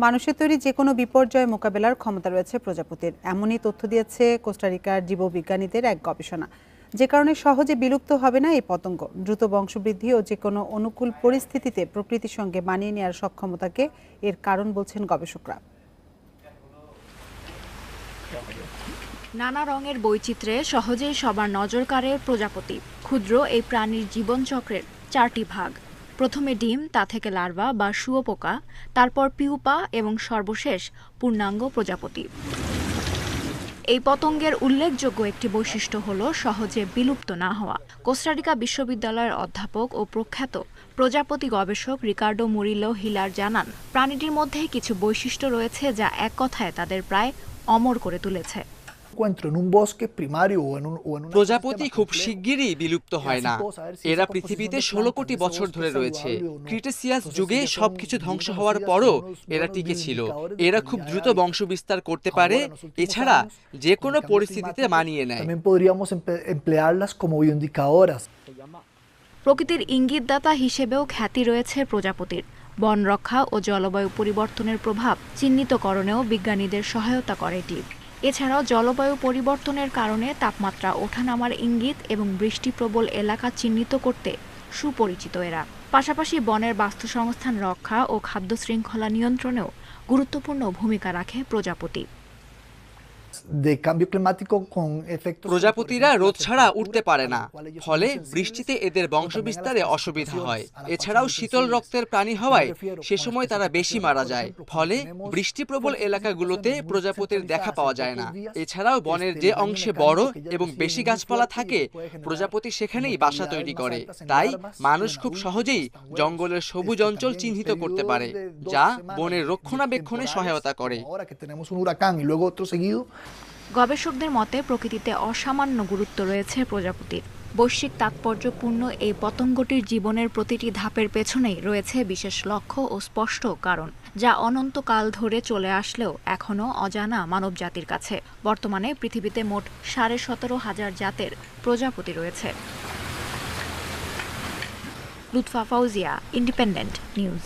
মানুষের তৈরি যে কোনো বিপর্যয় মোকাবেলার ক্ষমতা রয়েছে প্রজাপতির, এমনই তথ্য দিয়েছে কোস্টারিকার জীববিজ্ঞানীদের এক গবেষণা। যে কারণে সহজে বিলুপ্ত হবে না এই পতঙ্গ। দ্রুত বংশবৃদ্ধি ও যে কোনো অনুকূল পরিস্থিতিতে প্রকৃতির সঙ্গে মানিয়ে নেওয়ার সক্ষমতাকে এর কারণ বলছেন গবেষকরা। নানা রঙের বৈচিত্র্যে সহজেই সবার নজর কাড়ে প্রজাপতি। ক্ষুদ্র এই প্রাণীর জীবনচক্রের 4টি ভাগ। প্রথমে ডিম, তা থেকে লার্ভা বা শুঁয়োপোকা, তারপর পিউপা এবং সর্বশেষ পূর্ণাঙ্গ প্রজাপতি। এই পতঙ্গের উল্লেখযোগ্য একটি বৈশিষ্ট্য হল সহজে বিলুপ্ত না হওয়া। কোস্টারিকা বিশ্ববিদ্যালয়ের অধ্যাপক ও প্রখ্যাত প্রজাপতি গবেষক রিকার্ডো মুরিলো হিলার জানান, প্রাণীটির মধ্যে কিছু বৈশিষ্ট্য রয়েছে যা এক কথায় তাদের প্রায় অমর করে তুলেছে। প্রজাপতি খুব শিগগিরই বিলুপ্ত হয় না। এরা পৃথিবীতে 16 কোটি বছর ধরে রয়েছে। ক্রিটেসিয়াস যুগে সবকিছু ধ্বংস হওয়ার পরও এরা টিকে ছিল। এরা খুব দ্রুত বংশবিস্তার করতে পারে, এছাড়া যে কোনো পরিস্থিতিতে মানিয়ে নেয়। প্রকৃতির ইঙ্গিতদাতা হিসেবেও খ্যাতি রয়েছে প্রজাপতির। বন রক্ষা ও জলবায়ু পরিবর্তনের প্রভাব চিহ্নিতকরণেও বিজ্ঞানীদের সহায়তা করে এটি। এছাড়াও জলবায়ু পরিবর্তনের কারণে তাপমাত্রা ওঠানামার ইঙ্গিত এবং বৃষ্টিপ্রবল এলাকা চিহ্নিত করতে সুপরিচিত এরা। পাশাপাশি বনের বাস্তুসংস্থান রক্ষা ও খাদ্য শৃঙ্খলা নিয়ন্ত্রণেও গুরুত্বপূর্ণ ভূমিকা রাখে প্রজাপতি। প্রজাপতিরা রোদ ছাড়া উঠতে পারে না, ফলে বৃষ্টিতে এদের বংশবিস্তারে অসুবিধা হয়। এছাড়াও শীতল রক্তের প্রাণী হওয়ায় সে সময় তারা বেশি মারা যায়, ফলে বৃষ্টিপ্রবল এলাকাগুলোতে প্রজাপতির দেখা পাওয়া যায় না। এছাড়াও বনের যে অংশে বড় এবং বেশি গাছপালা থাকে, প্রজাপতি সেখানেই বাসা তৈরি করে। তাই মানুষ খুব সহজেই জঙ্গলের সবুজ অঞ্চল চিহ্নিত করতে পারে, যা বনের রক্ষণাবেক্ষণে সহায়তা করে। গবেষকদের মতে প্রকৃতিতে অসামান্য গুরুত্ব রয়েছে প্রজাপতির। বৈশ্বিক তাৎপর্যপূর্ণ এই পতঙ্গটির জীবনের প্রতিটি ধাপের পেছনেই রয়েছে বিশেষ লক্ষ্য ও স্পষ্ট কারণ, যা অনন্তকাল ধরে চলে আসলেও এখনও অজানা মানবজাতির কাছে। বর্তমানে পৃথিবীতে মোট 17,500 জাতের প্রজাপতি রয়েছে। Lutfa Fauzia, independent news.